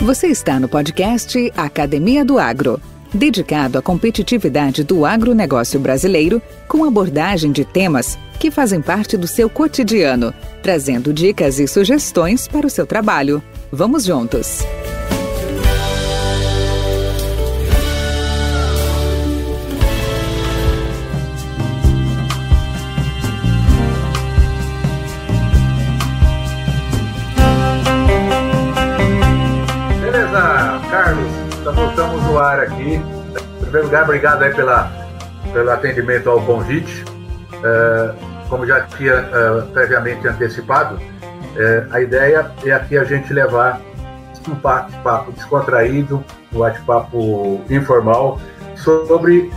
Você está no podcast Academia do Agro, dedicado à competitividade do agronegócio brasileiro, com abordagem de temas que fazem parte do seu cotidiano, trazendo dicas e sugestões para o seu trabalho. Vamos juntos! Estamos no ar aqui. Em primeiro lugar, obrigado aí pelo atendimento ao convite. Como já tinha previamente antecipado, a ideia é aqui a gente levar um bate-papo descontraído, um bate-papo informal sobre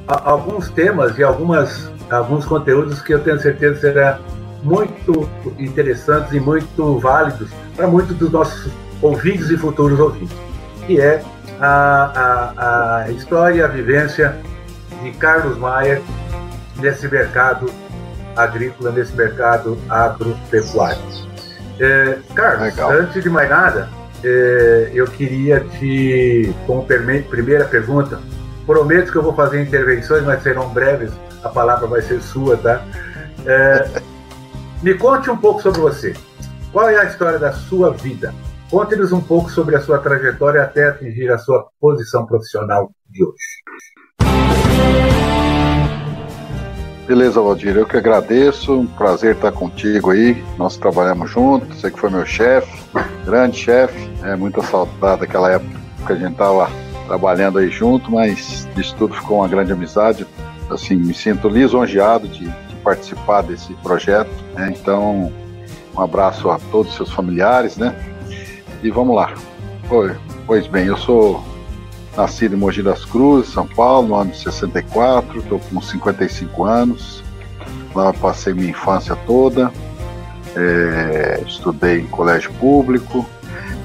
alguns temas e alguns conteúdos que eu tenho certeza serão muito interessantes e muito válidos para muitos dos nossos ouvintes e futuros ouvintes, que é a história e a vivência de Carlos Maier nesse mercado agrícola, nesse mercado agropecuário. Carlos, legal. Antes de mais nada, eu queria como primeira pergunta, prometo que eu vou fazer intervenções, mas serão breves, a palavra vai ser sua, tá? Me conte um pouco sobre você. Qual é a história da sua vida? Conte-nos um pouco sobre a sua trajetória até atingir a sua posição profissional de hoje. Beleza, Valdir, eu que agradeço, um prazer estar contigo aí, nós trabalhamos juntos, você que foi meu chefe, grande chefe, muita saudade daquela época que a gente estava trabalhando aí junto, mas isso tudo ficou uma grande amizade, assim, me sinto lisonjeado de participar desse projeto, né? Então, um abraço a todos os seus familiares, né? E vamos lá. Pois bem, eu sou nascido em Mogi das Cruzes, São Paulo, no ano de 64, estou com 55 anos. Lá passei minha infância toda, estudei em colégio público,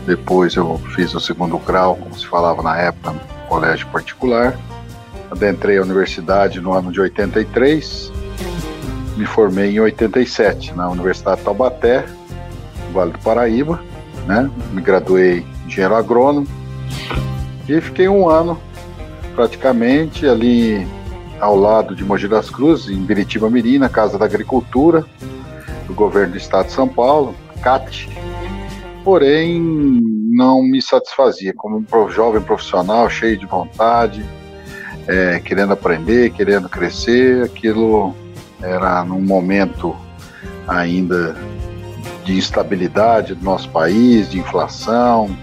depois eu fiz o segundo grau, como se falava na época, no colégio particular. Adentrei a universidade no ano de 83, me formei em 87 na Universidade de Taubaté, no Vale do Paraíba. Né? Me graduei em engenheiro agrônomo e fiquei um ano praticamente ali ao lado de Mogi das Cruzes, em Biritiba Mirim, na Casa da Agricultura do Governo do Estado de São Paulo, CAT. Porém, não me satisfazia como um jovem profissional, cheio de vontade, querendo aprender, querendo crescer. Aquilo era num momento ainda de instabilidade do nosso país, de inflação,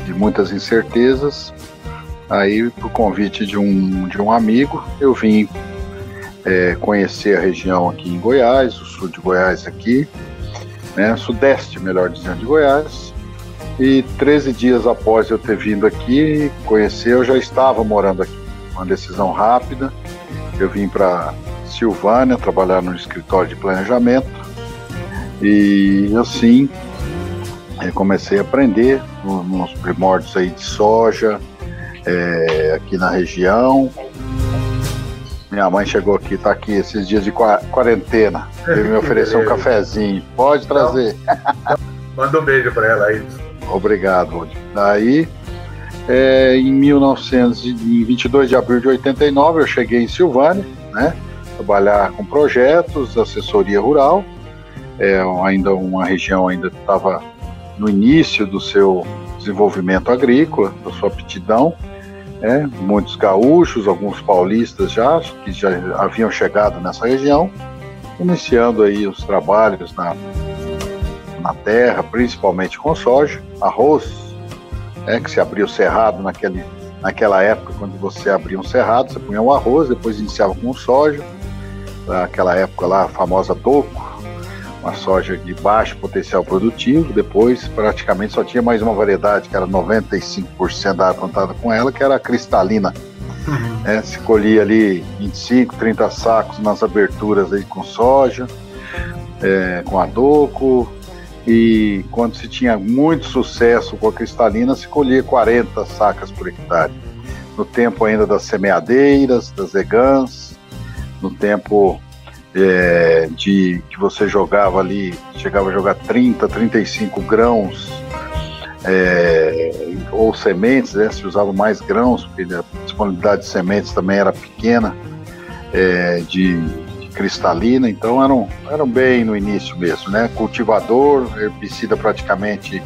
de muitas incertezas. Aí, por convite de um amigo, eu vim conhecer a região aqui em Goiás, o sul de Goiás aqui, né, sudeste, melhor dizendo, de Goiás. E 13 dias após eu ter vindo aqui conhecer, eu já estava morando aqui. Uma decisão rápida, eu vim para Silvânia trabalhar no escritório de planejamento. E assim, comecei a aprender nos primórdios aí de soja, aqui na região. Minha mãe chegou aqui, está aqui esses dias de quarentena, veio me oferecer um cafezinho, pode trazer. Manda um beijo para ela aí. Obrigado. Daí, em 22 de abril de 89, eu cheguei em Silvânia, né, trabalhar com projetos, assessoria rural. Ainda uma região ainda estava no início do seu desenvolvimento agrícola, da sua aptidão, muitos gaúchos, alguns paulistas que já haviam chegado nessa região, iniciando aí os trabalhos na terra, principalmente com soja, arroz, que se abria o cerrado naquela época. Quando você abria um cerrado, você punha o arroz, depois iniciava com soja, naquela época lá a famosa toco, uma soja de baixo potencial produtivo. Depois praticamente só tinha mais uma variedade, que era 95% da área plantada com ela, que era a cristalina. Se colhia ali 25, 30 sacos nas aberturas aí com soja, com adoco, e quando se tinha muito sucesso com a cristalina, se colhia 40 sacas por hectare. No tempo ainda das semeadeiras, das egãs, no tempo que você jogava ali, chegava a jogar 30, 35 grãos ou sementes, né? Se usava mais grãos, porque a disponibilidade de sementes também era pequena, de cristalina, então eram bem no início mesmo, né? Cultivador, herbicida praticamente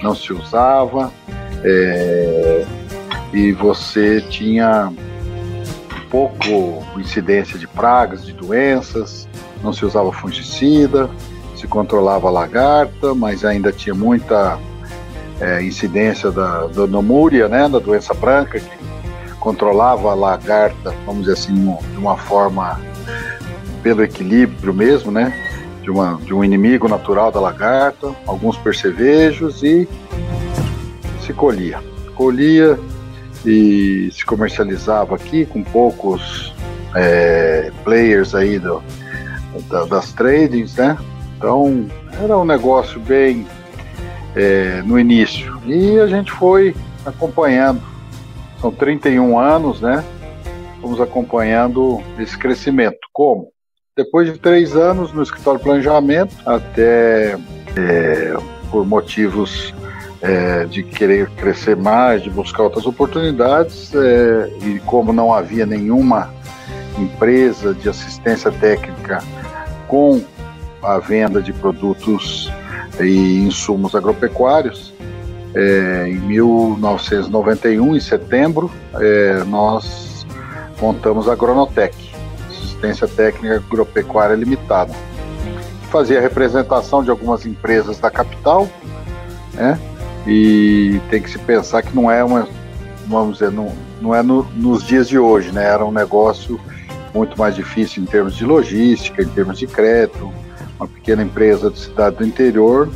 não se usava, e você tinha pouco incidência de pragas, de doenças, não se usava fungicida, se controlava a lagarta, mas ainda tinha muita incidência da nomúria, né? Da doença branca, que controlava a lagarta, vamos dizer assim, de uma forma pelo equilíbrio mesmo, né? De um inimigo natural da lagarta, alguns percevejos, e se colhia e se comercializava aqui com poucos players aí das tradings, né? Então era um negócio bem no início, e a gente foi acompanhando, são 31 anos, né? Fomos acompanhando esse crescimento. Como? Depois de 3 anos no escritório de planejamento, até por motivos de querer crescer mais, de buscar outras oportunidades, e como não havia nenhuma empresa de assistência técnica com a venda de produtos e insumos agropecuários, em 1991, em setembro, nós montamos a Agronotec, Assistência Técnica Agropecuária Limitada, que fazia representação de algumas empresas da capital, né? E tem que se pensar que não é vamos dizer, não é nos dias de hoje, né? Era um negócio muito mais difícil em termos de logística, em termos de crédito. Uma pequena empresa de cidade do interior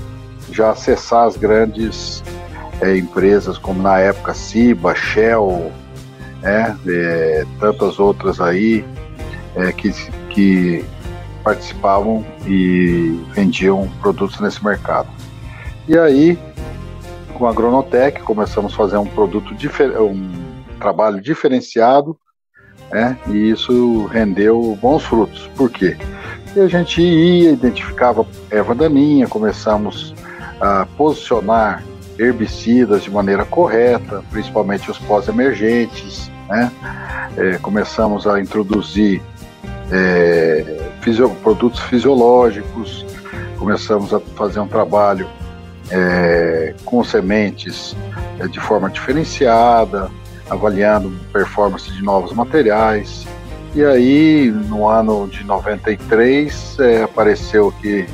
já acessar as grandes empresas, como na época Ciba, Shell, tantas outras aí que participavam e vendiam produtos nesse mercado. E aí, com a Agronotec, começamos a fazer um trabalho diferenciado, e isso rendeu bons frutos. Por quê? Porque a gente identificava erva daninha, começamos a posicionar herbicidas de maneira correta, principalmente os pós-emergentes, né? Começamos a introduzir produtos fisiológicos, começamos a fazer um trabalho com sementes de forma diferenciada, avaliando performance de novos materiais. E aí, no ano de 93, apareceu aqui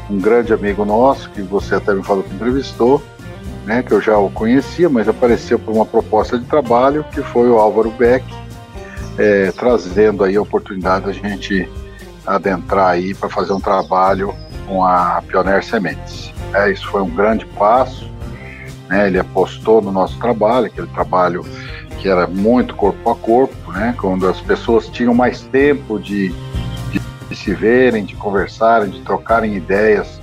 um grande amigo nosso, que você até me falou que entrevistou, né, que eu já o conhecia, mas apareceu por uma proposta de trabalho, que foi o Álvaro Beck, trazendo aí a oportunidade da gente adentrar aí para fazer um trabalho com a Pioneer Sementes. Isso foi um grande passo, né? Ele apostou no nosso trabalho, aquele trabalho que era muito corpo a corpo, né? Quando as pessoas tinham mais tempo de se verem, de conversarem, de trocarem ideias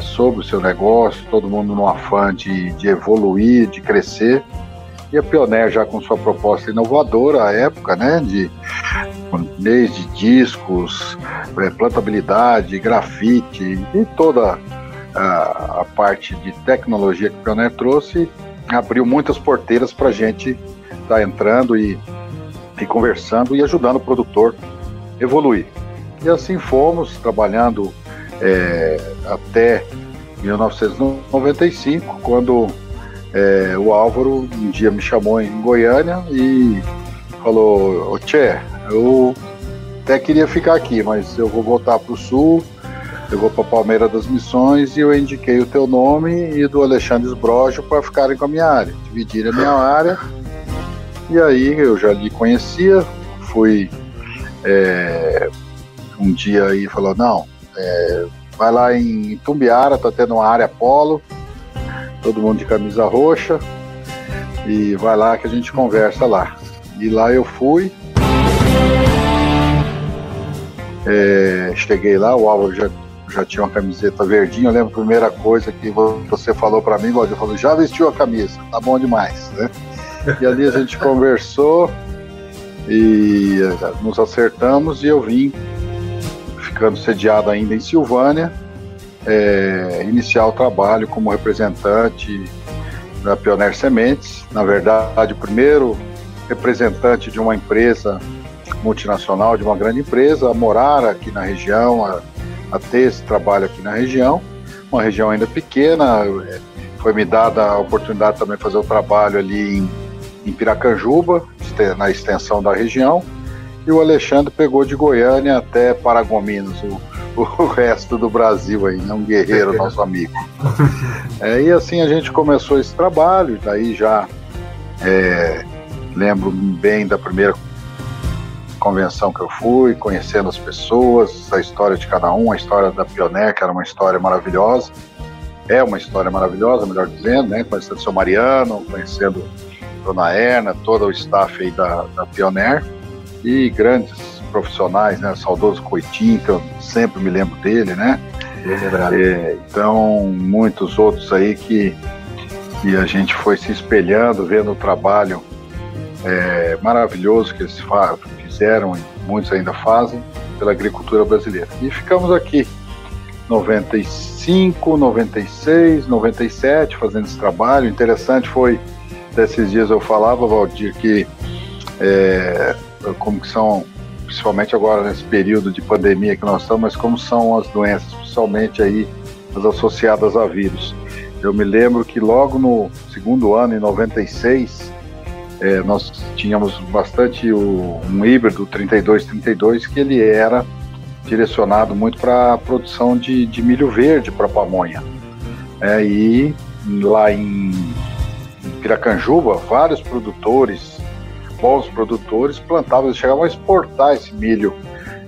sobre o seu negócio, todo mundo no afã de evoluir, de crescer. E a Pioneer, já com sua proposta inovadora à época, né, desde discos, plantabilidade, grafite e toda a parte de tecnologia que a Pioneer trouxe, abriu muitas porteiras para a gente estar entrando e conversando e ajudando o produtor a evoluir. E assim fomos trabalhando até 1995, quando o Álvaro um dia me chamou em Goiânia e falou: "Ô Tchê, eu até queria ficar aqui, mas eu vou voltar para o Sul, eu vou para Palmeira das Missões, e eu indiquei o teu nome e do Alexandre Sbrojo para ficarem com a minha área, dividirem a minha área." E aí eu já lhe conhecia, fui um dia aí, falou: "Não, vai lá em Tumbiara, tá tendo uma área polo, todo mundo de camisa roxa, e vai lá que a gente conversa lá." E lá eu fui, cheguei lá, o Álvaro já tinha uma camiseta verdinha. Eu lembro a primeira coisa que você falou para mim, Valdir, falou: "Já vestiu a camisa, tá bom demais", né? E ali a gente conversou e nos acertamos, e eu vim ficando sediado ainda em Silvânia, iniciar o trabalho como representante da Pioneer Sementes. Na verdade, o primeiro representante de uma empresa multinacional, de uma grande empresa, a morar aqui na região, a ter esse trabalho aqui na região, uma região ainda pequena. Foi me dada a oportunidade também de fazer o trabalho ali em Piracanjuba, na extensão da região, e o Alexandre pegou de Goiânia até Paragominas, o resto do Brasil aí, né? Um guerreiro, nosso amigo. E assim a gente começou esse trabalho. Daí já lembro bem da primeira convenção que eu fui, conhecendo as pessoas, a história de cada um, a história da Pioneer, que era uma história maravilhosa, é uma história maravilhosa, melhor dizendo, né? Conhecendo o seu Mariano, conhecendo a Dona Erna, todo o staff aí da Pioneer, e grandes profissionais, né? O saudoso Coitinho, que eu sempre me lembro dele, né? Então, muitos outros aí que a gente foi se espelhando, vendo o trabalho maravilhoso que eles fizeram, e muitos ainda fazem, pela agricultura brasileira. E ficamos aqui, 95, 96, 97, fazendo esse trabalho. Interessante foi, desses dias eu falava, Valdir, que como que são, principalmente agora nesse período de pandemia que nós estamos, mas como são as doenças, principalmente aí as associadas a vírus. Eu me lembro que logo no segundo ano, em 96, nós tínhamos bastante um híbrido 3232, que ele era direcionado muito para a produção de milho verde para pamonha. E lá em Piracanjuba, vários produtores, bons produtores, plantavam, eles chegavam a exportar esse milho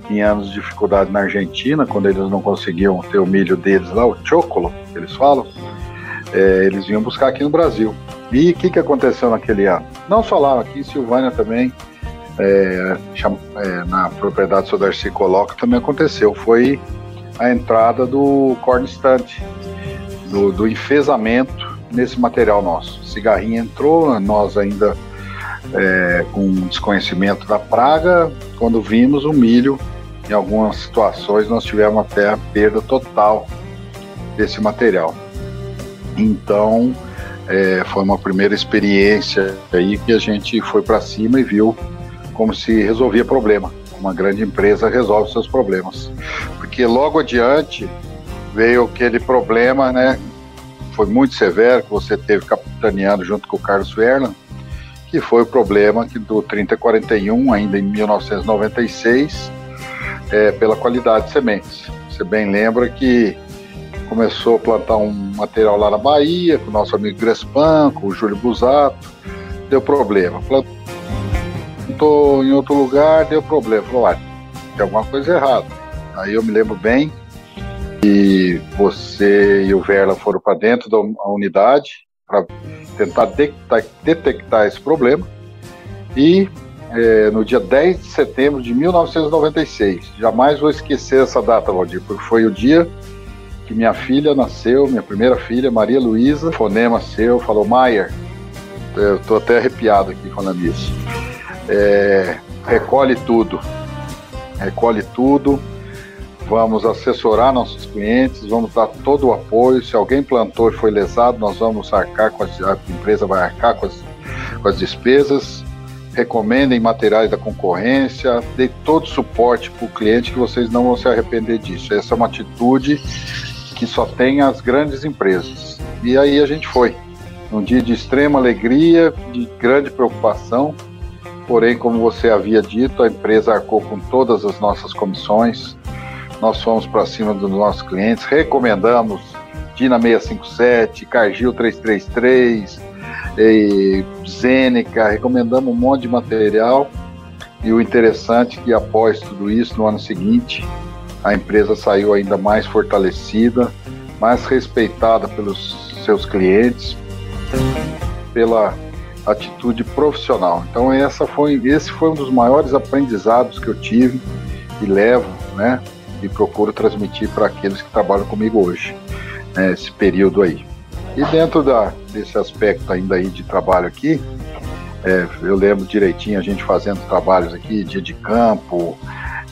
em anos de dificuldade na Argentina, quando eles não conseguiam ter o milho deles lá, o chocolo, que eles falam, eles vinham buscar aqui no Brasil. E o que aconteceu naquele ano? Não só lá, aqui em Silvânia também, na propriedade do seu Darcy Coloca também aconteceu, foi a entrada do corn stand, do enfesamento nesse material nosso. Cigarrinha entrou, nós ainda com desconhecimento da praga, quando vimos o milho, em algumas situações nós tivemos até a perda total desse material. Então foi uma primeira experiência aí que a gente foi para cima e viu como se resolvia problema. Uma grande empresa resolve seus problemas. Porque logo adiante veio aquele problema, né? Foi muito severo, que você teve capitaneando junto com o Carlos Werner, que foi o problema do 3041, ainda em 1996, pela qualidade de sementes. Você bem lembra que começou a plantar um material lá na Bahia, com o nosso amigo Grespan, com o Júlio Busato, deu problema. Plantou em outro lugar, deu problema. Falou, tem alguma coisa errada. Aí eu me lembro bem que você e o Verla foram para dentro da unidade para tentar detectar esse problema. E no dia 10 de setembro de 1996, jamais vou esquecer essa data, Valdir, porque foi o dia que minha filha nasceu, minha primeira filha, Maria Luísa, fonema seu, falou, Maier, eu estou até arrepiado aqui falando isso, recolhe tudo, vamos assessorar nossos clientes, vamos dar todo o apoio, se alguém plantou e foi lesado, nós vamos arcar a empresa vai arcar com as despesas, recomendem materiais da concorrência, dê todo o suporte para o cliente que vocês não vão se arrepender disso. Essa é uma atitude que só tem as grandes empresas. E aí a gente foi, um dia de extrema alegria, de grande preocupação, porém, como você havia dito, a empresa arcou com todas as nossas comissões, nós fomos para cima dos nossos clientes, recomendamos Dina 657, Cargill 333, Zênica, recomendamos um monte de material, e o interessante é que após tudo isso, no ano seguinte, a empresa saiu ainda mais fortalecida, mais respeitada pelos seus clientes, pela atitude profissional. Então esse foi um dos maiores aprendizados que eu tive e levo, né, e procuro transmitir para aqueles que trabalham comigo hoje, né, esse período aí. E dentro desse aspecto ainda aí de trabalho aqui, eu lembro direitinho a gente fazendo trabalhos aqui, dia de campo,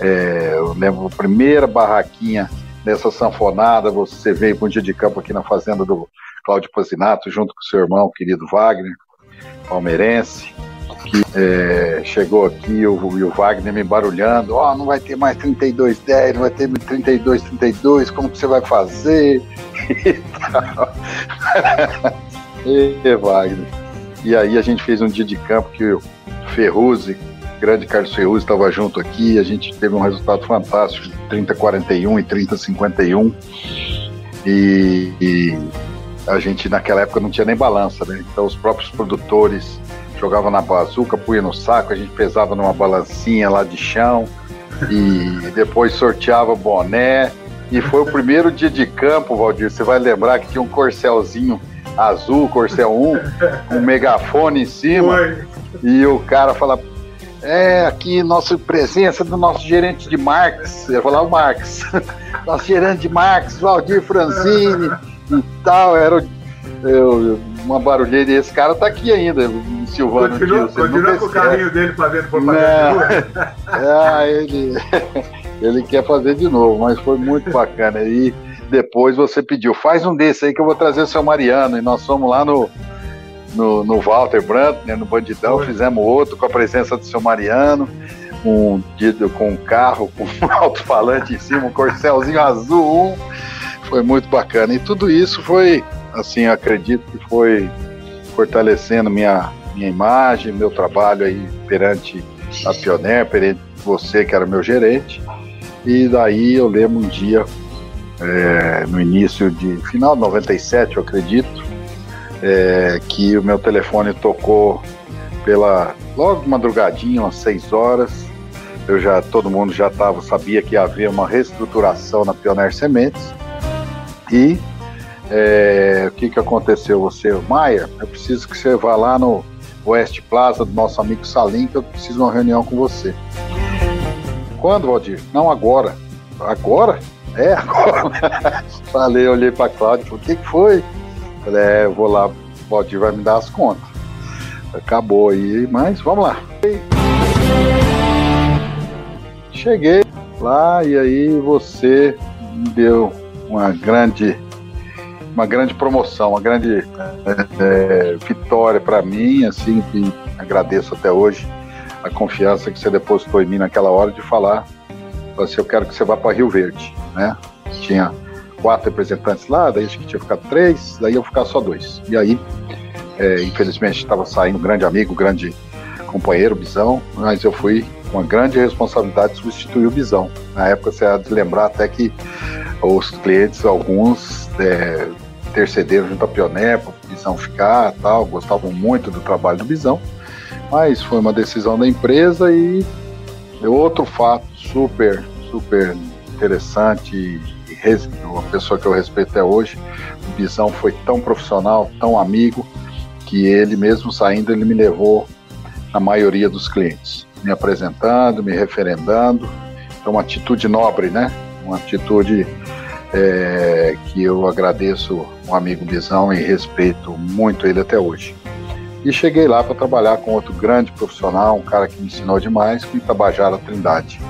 eu lembro a primeira barraquinha nessa sanfonada, você veio para um dia de campo aqui na fazenda do Cláudio Pazinato, junto com o seu irmão, querido Wagner, palmeirense, que chegou aqui e o Wagner me embarulhando, não vai ter mais 32-10, não vai ter 32-32, como que você vai fazer? E tal. Wagner. E aí a gente fez um dia de campo que o Ferruzzi, grande Carlos Ferruzzi, estava junto aqui, a gente teve um resultado fantástico, 30-41 e 30-51, e a gente naquela época não tinha nem balança, né? Então os próprios produtores jogavam na bazuca, punha no saco, a gente pesava numa balancinha lá de chão e depois sorteava boné. E foi o primeiro dia de campo, Valdir, você vai lembrar que tinha um corcelzinho azul, Corcel 1, um megafone em cima. Foi. E o cara fala, aqui nossa presença do nosso gerente de Marx, eu ia falar o Marx, nosso gerente de Marx, Valdir Franzini e tal, era uma barulheira, e esse cara tá aqui ainda, o Silvano. Continua com o carrinho dele fazendo propaganda. Ele quer fazer de novo, mas foi muito bacana. E depois você pediu, faz um desse aí que eu vou trazer o seu Mariano, e nós fomos lá no Walter Brandt, né, no Bandidão, fizemos outro com a presença do seu Mariano, com um carro, com um alto-falante em cima, um corcelzinho azul, foi muito bacana. E tudo isso foi, assim, eu acredito que foi fortalecendo minha imagem, meu trabalho aí perante a Pioneer, perante você que era meu gerente. E daí eu lembro um dia, no início final de 97, eu acredito, que o meu telefone tocou logo de madrugadinha, umas 6 horas. Todo mundo já sabia que ia haver uma reestruturação na Pioneer Sementes. E o que aconteceu? Maia, eu preciso que você vá lá no West Plaza do nosso amigo Salim, que eu preciso de uma reunião com você. Quando, Valdir? Não, agora. Agora? Agora. Olhei pra Cláudia, falei, o que foi? Falei, eu vou lá, o Valdir vai me dar as contas. Acabou aí, mas vamos lá. Cheguei lá e aí você me deu uma grande promoção, uma grande vitória para mim, assim, que agradeço até hoje a confiança que você depositou em mim naquela hora de falar assim, eu quero que você vá para Rio Verde, né? Tinha 4 representantes lá, daí acho que tinha ficado 3, daí eu ficar só 2. E aí, infelizmente, estava saindo um grande amigo, um grande companheiro, o Bizão, mas eu fui com uma grande responsabilidade de substituir o Bizão. Na época, você há de lembrar até que os clientes, alguns, intercederam junto à Pioneer para o Bizão ficar, tal, gostavam muito do trabalho do Bizão, mas foi uma decisão da empresa. E outro fato super, super interessante, e uma pessoa que eu respeito até hoje, o Bizão foi tão profissional, tão amigo, que ele mesmo saindo, ele me levou na maioria dos clientes, me apresentando, me referendando. Então, uma atitude nobre, né? Uma atitude que eu agradeço o amigo Bizão e respeito muito ele até hoje. E cheguei lá para trabalhar com outro grande profissional, um cara que me ensinou demais, com Itabajara Trindade,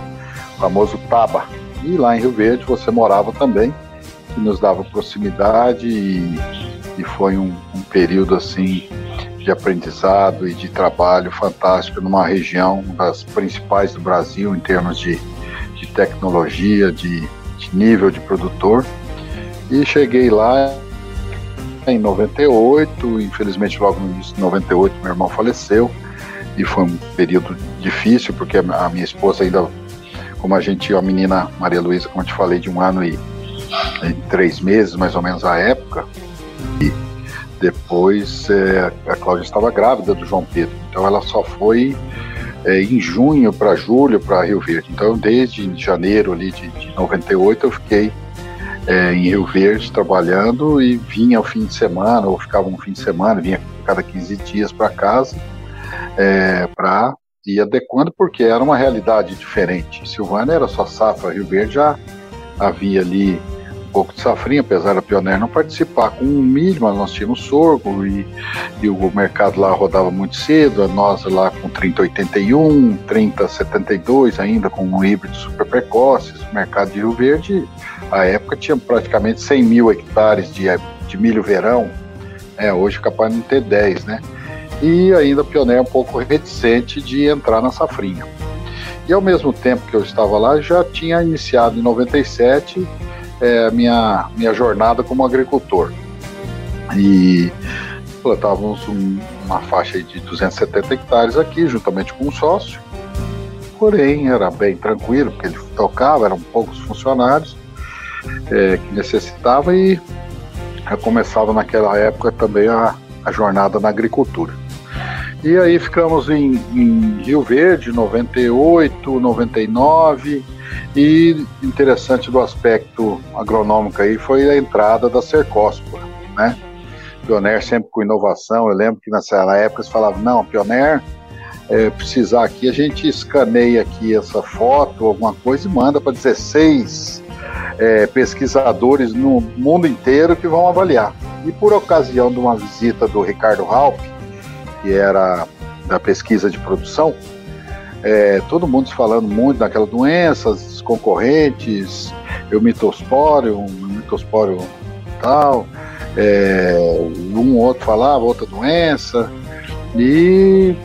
o famoso Taba. E lá em Rio Verde você morava também, que nos dava proximidade, e foi um período assim de aprendizado e de trabalho fantástico numa região das principais do Brasil em termos de tecnologia, de nível de produtor. E cheguei lá em 98, infelizmente logo no início de 98 meu irmão faleceu, e foi um período difícil, porque a minha esposa ainda, como a gente tinha a menina Maria Luísa, como eu te falei, de 1 ano e 3 meses, mais ou menos, a época, e depois a Cláudia estava grávida do João Pedro, então ela só foi em junho para julho para Rio Verde. Então desde janeiro ali de 98 eu fiquei em Rio Verde trabalhando, e vinha ao fim de semana, ou ficava um fim de semana, vinha cada 15 dias para casa, para ir adequando, porque era uma realidade diferente. Silvânia era só safra, Rio Verde já havia ali pouco de safrinha, apesar da Pioneer não participar com o milho, mas nós tínhamos sorgo e o mercado lá rodava muito cedo, nós lá com 3081, 3072 ainda com um híbrido super precoces. O mercado de Rio Verde, à época, tinha praticamente 100 mil hectares de milho verão, hoje capaz de não ter 10, né? E ainda a Pioneer um pouco reticente de entrar na safrinha. E ao mesmo tempo que eu estava lá, já tinha iniciado em 97 minha jornada como agricultor. E plantávamos uma faixa de 270 hectares aqui, juntamente com um sócio. Porém, era bem tranquilo, porque ele tocava, eram poucos funcionários que necessitava, e eu começava naquela época também a jornada na agricultura. E aí ficamos em Rio Verde, 98, 99, e interessante do aspecto agronômico aí foi a entrada da Cercospora, né? Pioneer sempre com inovação. Eu lembro que nessa época eles falavam, não, Pioneer, precisar aqui, a gente escaneia aqui essa foto, alguma coisa, e manda para 16 pesquisadores no mundo inteiro que vão avaliar. E por ocasião de uma visita do Ricardo Raupp, que era da pesquisa de produção, todo mundo falando muito daquela doença, os concorrentes, o mitospóreo tal, um outro falava outra doença, e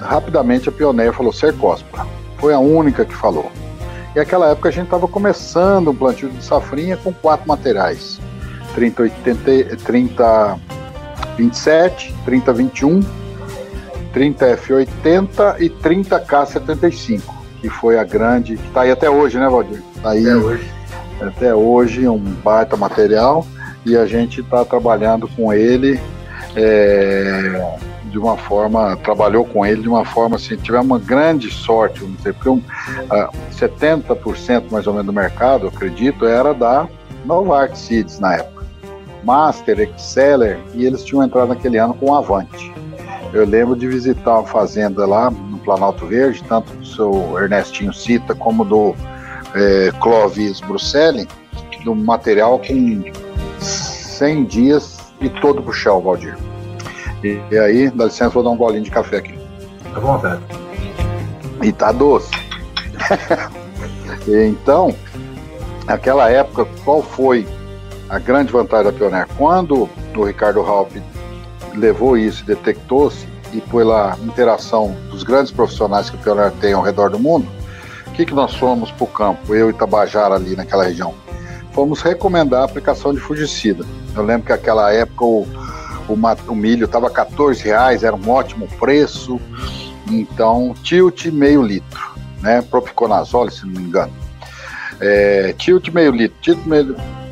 rapidamente a Pioneer falou Cercospora, foi a única que falou. E naquela época a gente estava começando um plantio de safrinha com 4 materiais, 3027, 3021, 30F80 e 30K75, que foi a grande, que está aí até hoje, né, Valdir? Tá aí até hoje, um baita material, e a gente está trabalhando com ele de uma forma, trabalhou com ele de uma forma assim, tivemos uma grande sorte, vamos dizer, porque 70% mais ou menos do mercado, acredito, era da Novartis Seeds na época, Master, Exceller, e eles tinham entrado naquele ano com o Avante. Eu lembro de visitar uma fazenda lá no Planalto Verde, tanto do seu Ernestinho Cita como do Clovis Bruxelli, do material com 100 dias e todo pro chão, Valdir. E aí, dá licença, vou dar um golinho de café aqui. À vontade. E tá doce. Então, naquela época, qual foi a grande vantagem da Pioneer? Quando o Ricardo Raupp levou isso, detectou-se e foi lá a interação dos grandes profissionais que o Pioneer tem ao redor do mundo, o que nós fomos para o campo, eu e Tabajara ali naquela região? Fomos recomendar a aplicação de fungicida. Eu lembro que naquela época o milho estava R$14, era um ótimo preço, então Tilt meio litro, né? Propiconazole, se não me engano. Tilt meio litro,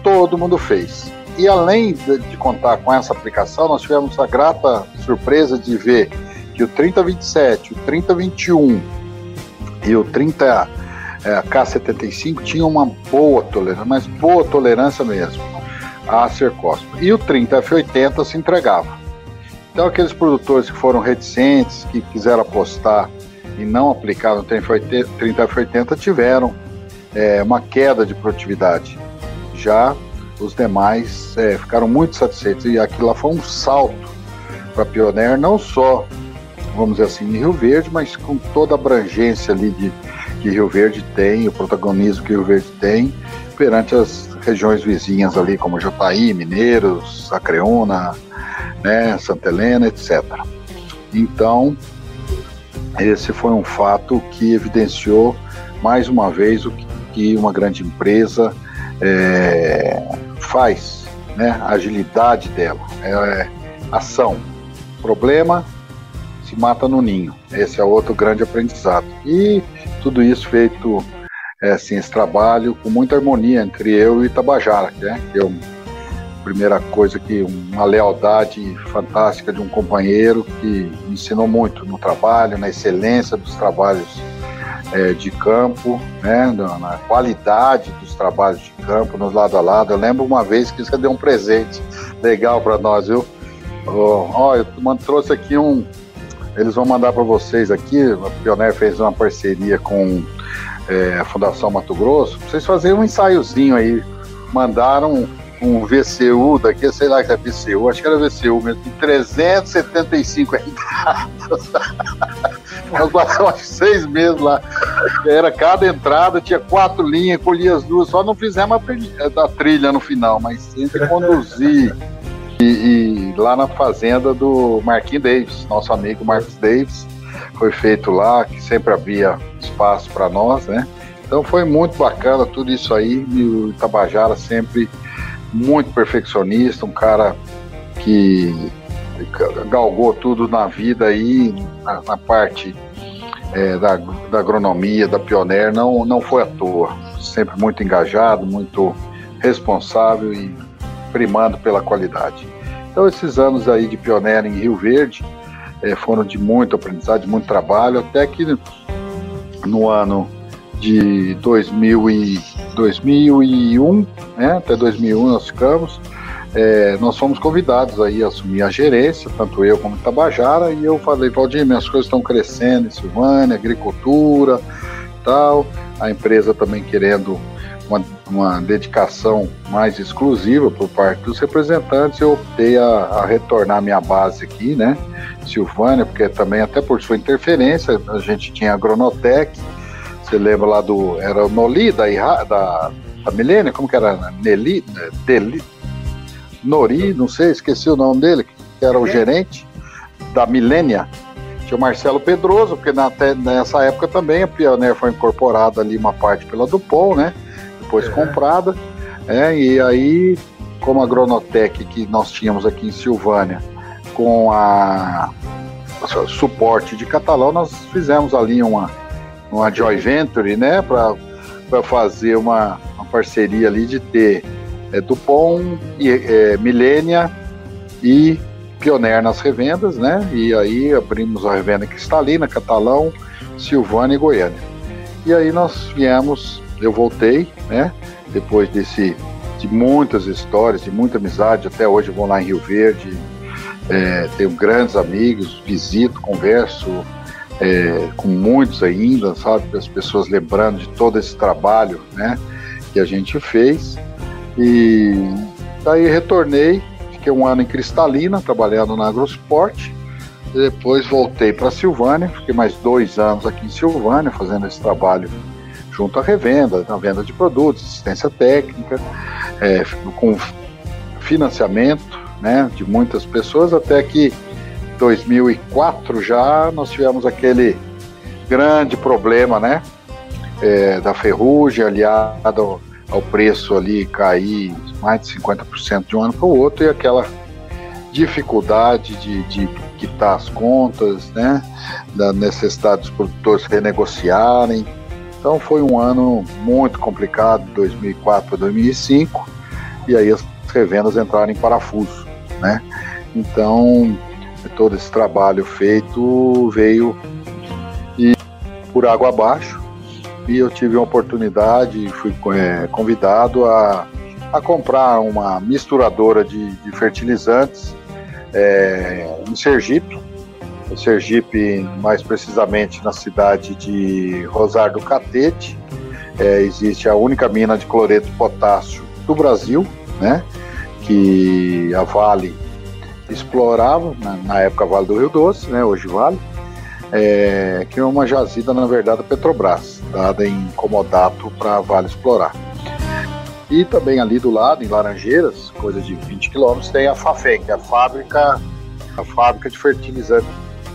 todo mundo fez. E além de contar com essa aplicação, nós tivemos a grata surpresa de ver que o 3027, o 3021 e o 30K75 tinham uma boa tolerância, mas boa tolerância mesmo, à Cercospora. E o 30F80 se entregava. Então aqueles produtores que foram reticentes, que quiseram apostar e não aplicar no 30F80 tiveram uma queda de produtividade. Já os demais ficaram muito satisfeitos, e aquilo lá foi um salto para a Pioneer, não só, vamos dizer assim, em Rio Verde, mas com toda a abrangência ali que Rio Verde tem, o protagonismo que Rio Verde tem perante as regiões vizinhas ali, como Jataí, Mineiros, Acreúna, né, Santa Helena, etc. Então, esse foi um fato que evidenciou mais uma vez o que uma grande empresa faz, né? A agilidade dela, ação, problema, se mata no ninho. Esse é outro grande aprendizado. E tudo isso feito, assim, esse trabalho com muita harmonia entre eu e Tabajara, né? Que é a primeira coisa, que uma lealdade fantástica de um companheiro que me ensinou muito no trabalho, na excelência dos trabalhos de campo, né, na qualidade dos trabalhos de campo, nos lado a lado. Eu lembro uma vez que você deu um presente legal para nós, viu? Eu trouxe aqui eles vão mandar para vocês aqui, a Pioneer fez uma parceria com a Fundação Mato Grosso, pra vocês fazerem um ensaiozinho aí mandaram um VCU daqui, sei lá que é VCU, acho que era VCU mesmo, de 375 entradas. Nós passamos 6 meses lá. Era cada entrada, tinha 4 linhas, colhia as 2, só não fizemos a trilha no final, mas sempre conduzir. E lá na fazenda do Marquinhos Davis, nosso amigo Marcos Davis, foi feito lá, que sempre havia espaço para nós, né? Então foi muito bacana tudo isso aí, e o Itabajara sempre muito perfeccionista, um cara que galgou tudo na vida aí, na parte da agronomia, da Pioneer, não foi à toa, sempre muito engajado, muito responsável e primando pela qualidade. Então esses anos aí de Pioneer em Rio Verde foram de muito aprendizado, de muito trabalho, até que no ano de 2001, né, até 2001 nós ficamos, nós fomos convidados aí a assumir a gerência, tanto eu como Itabajara, e eu falei, Valdir, minhas coisas estão crescendo em Silvânia, agricultura, tal, a empresa também querendo uma dedicação mais exclusiva por parte dos representantes, eu optei a retornar minha base aqui, né, Silvânia, porque também até por sua interferência, a gente tinha a Agronotec, você lembra lá era o Noli da Milênia, como que era? Nori, não sei, esqueci o nome dele, que era o gerente da Milênia. Tinha o Marcelo Pedroso, porque nessa época também a Pioneer foi incorporada ali uma parte pela Dupont, né? Depois comprada. E aí, como a Agronotec que nós tínhamos aqui em Silvânia, com a suporte de Catalão, nós fizemos ali uma joint venture, né, para fazer uma parceria ali de ter Dupont, Milênia e Pioneer nas revendas, né, e aí abrimos a revenda Cristalina, Catalão, Silvânia e Goiânia. E aí nós viemos, eu voltei, né, depois de muitas histórias, de muita amizade, até hoje eu vou lá em Rio Verde, tenho grandes amigos, visito, converso, com muitos ainda, sabe, as pessoas lembrando de todo esse trabalho, né, que a gente fez. E daí retornei, fiquei 1 ano em Cristalina, trabalhando na Agrosport, depois voltei para Silvânia, fiquei mais 2 anos aqui em Silvânia, fazendo esse trabalho junto à revenda, na venda de produtos, assistência técnica, com financiamento, né, de muitas pessoas, até que 2004 já nós tivemos aquele grande problema, né, da ferrugem, aliado ao preço ali cair mais de 50% de um ano para o outro, e aquela dificuldade de quitar as contas, né, da necessidade dos produtores renegociarem. Então foi um ano muito complicado, 2004 a 2005, e aí as revendas entraram em parafuso, né. Então todo esse trabalho feito veio por água abaixo, e eu tive uma oportunidade, fui convidado a comprar uma misturadora de fertilizantes em Sergipe, mais precisamente na cidade de Rosário do Catete. Existe a única mina de cloreto de potássio do Brasil, né, que a Vale explorava, na época Vale do Rio Doce, né, hoje Vale, que é uma jazida, na verdade, da Petrobras, dada em comodato para a Vale explorar. E também ali do lado, em Laranjeiras, coisa de 20 quilômetros, tem a Fafem, que é a fábrica de fertilizantes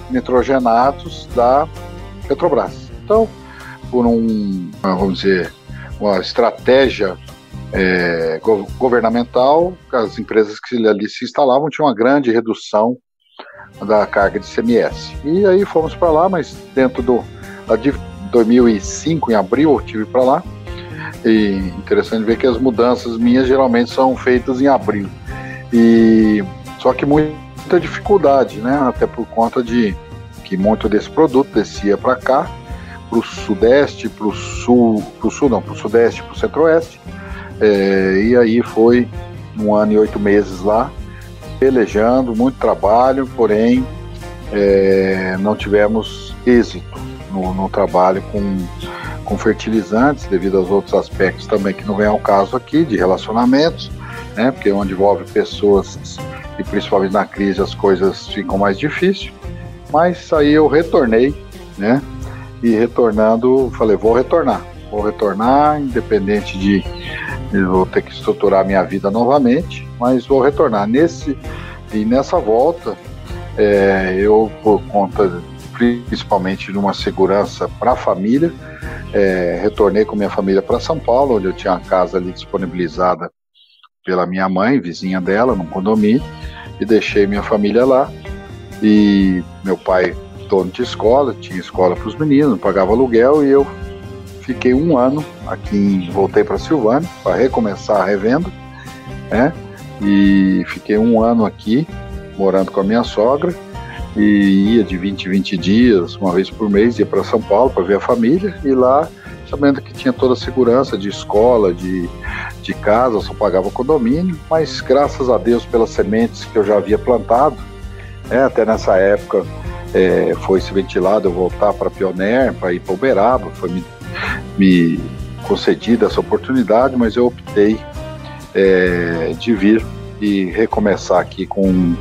nitrogenados da Petrobras. Então, por vamos dizer, uma estratégia governamental, as empresas que ali se instalavam tinham uma grande redução da carga de ICMS. E aí fomos para lá, mas dentro de 2005, em abril, eu estive para lá. E interessante ver que as mudanças minhas geralmente são feitas em abril. Só que muita dificuldade, né? Até por conta de que muito desse produto descia para cá, para o sudeste, para o sudeste, para o centro-oeste. E aí foi 1 ano e 8 meses lá, pelejando, muito trabalho, porém não tivemos êxito no trabalho com fertilizantes, devido aos outros aspectos também que não vem ao caso aqui, de relacionamentos, né? Porque onde envolve pessoas, e principalmente na crise, as coisas ficam mais difíceis. Mas aí eu retornei, né? E retornando, falei, vou retornar, independente de vou ter que estruturar minha vida novamente, mas vou retornar. Nessa volta, eu, por conta principalmente de uma segurança para a família, retornei com minha família para São Paulo, onde eu tinha uma casa ali disponibilizada pela minha mãe, vizinha dela, num condomínio, e deixei minha família lá. E meu pai, dono de escola, tinha escola para os meninos, pagava aluguel, e eu fiquei 1 ano aqui, voltei para Silvânia para recomeçar a revenda, né? E fiquei 1 ano aqui, morando com a minha sogra, e ia de 20 em 20 dias, uma vez por mês, ia para São Paulo para ver a família, e lá, sabendo que tinha toda a segurança de escola, de casa, eu só pagava o condomínio, mas graças a Deus pelas sementes que eu já havia plantado, até nessa época foi se ventilado eu voltar para Pioneer, para ir para Uberaba, foi me concedida essa oportunidade, mas eu optei de vir e recomeçar aqui com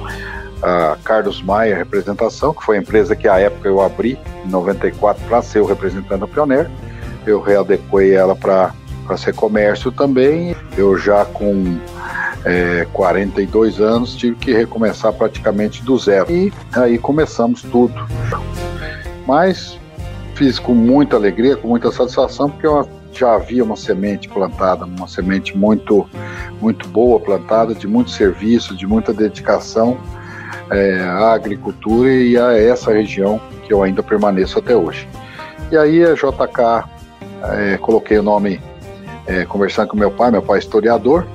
a Carlos Maia Representação, que foi a empresa que à época eu abri em 94 para ser o representante da Pioneer. Eu readequei ela para ser comércio também. Eu já com 42 anos tive que recomeçar praticamente do zero, e aí começamos tudo, mas fiz com muita alegria, com muita satisfação, porque eu já havia uma semente plantada, uma semente muito, muito boa plantada, de muito serviço, de muita dedicação à agricultura e a essa região que eu ainda permaneço até hoje. E aí a JK, coloquei o nome, conversando com meu pai é historiador,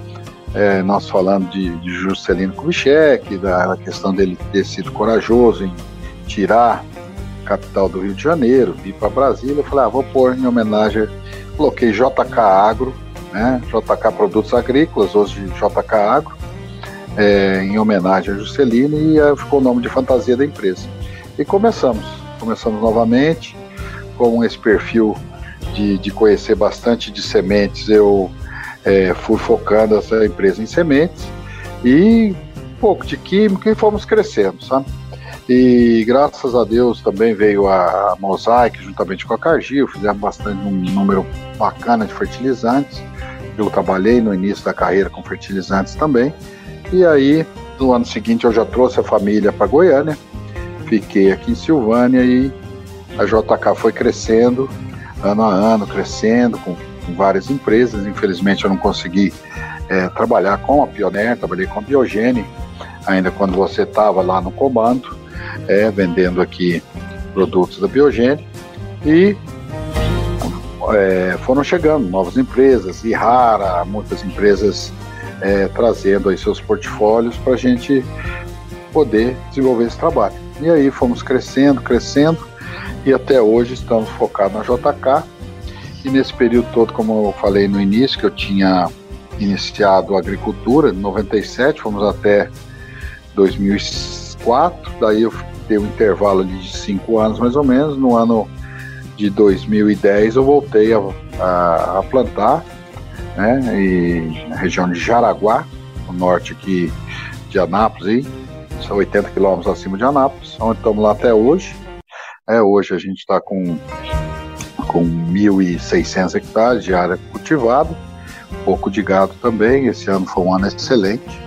nós falando de Juscelino Kubitschek, da questão dele ter sido corajoso em tirar a capital do Rio de Janeiro, vir para Brasília. Eu falei, vou pôr em homenagem, coloquei JK Agro, né? JK Produtos Agrícolas, hoje JK Agro, em homenagem a Juscelino, e ficou o nome de fantasia da empresa. E começamos novamente com esse perfil de conhecer bastante de sementes. Eu fui focando essa empresa em sementes e um pouco de química, e fomos crescendo, sabe? E graças a Deus também veio a Mosaic juntamente com a Cargill, fizemos bastante, um número bacana de fertilizantes. Eu trabalhei no início da carreira com fertilizantes também, e aí no ano seguinte eu já trouxe a família para Goiânia, fiquei aqui em Silvânia, e a JK foi crescendo ano a ano, crescendo com várias empresas. Infelizmente eu não consegui trabalhar com a Pioneer, trabalhei com a Biogene, ainda quando você estava lá no comando, vendendo aqui produtos da Biogene, e foram chegando novas empresas, e rara, muitas empresas trazendo aí seus portfólios para a gente poder desenvolver esse trabalho. E aí fomos crescendo, e até hoje estamos focados na JK. E nesse período todo, como eu falei no início, que eu tinha iniciado a agricultura em 97, fomos até 2004, daí eu dei um intervalo ali de 5 anos mais ou menos. No ano de 2010 eu voltei a plantar, né, e na região de Jaraguá, no norte aqui de Anápolis, são 80 quilômetros acima de Anápolis, onde estamos lá até hoje. Hoje a gente está com 1.600 hectares de área cultivada, um pouco de gado também. Esse ano foi um ano excelente,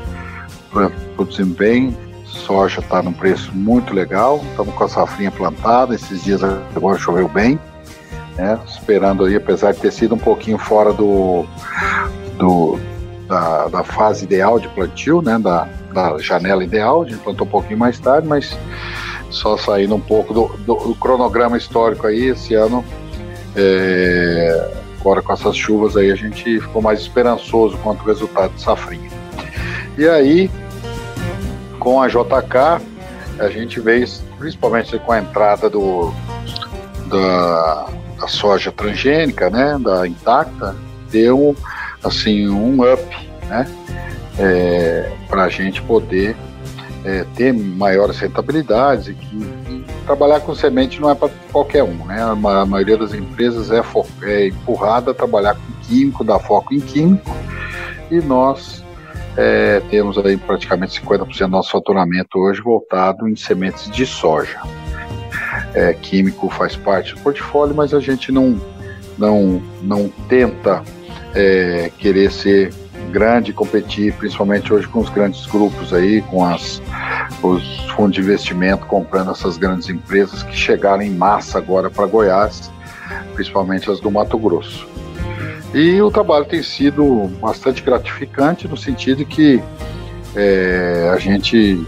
produzindo bem, soja está num preço muito legal, estamos com a safrinha plantada, esses dias agora choveu bem, esperando aí, apesar de ter sido um pouquinho fora da fase ideal de plantio, né, da janela ideal, a gente plantou um pouquinho mais tarde, mas só saindo um pouco do cronograma histórico aí. Esse ano, agora com essas chuvas aí, a gente ficou mais esperançoso quanto ao resultado de safrinha. E aí, com a JK, a gente veio, principalmente com a entrada da soja transgênica, né, da Intacta, deu assim um up, né, para a gente poder ter maiores rentabilidades, e trabalhar com semente não é para qualquer um, né? A maioria das empresas é empurrada a trabalhar com químico, dar foco em químico, e nós temos aí praticamente 50% do nosso faturamento hoje voltado em sementes de soja. Químico faz parte do portfólio, mas a gente não tenta querer ser grande e competir, principalmente hoje com os grandes grupos aí, com os fundos de investimento comprando essas grandes empresas que chegaram em massa agora para Goiás, principalmente as do Mato Grosso. E o trabalho tem sido bastante gratificante, no sentido que a gente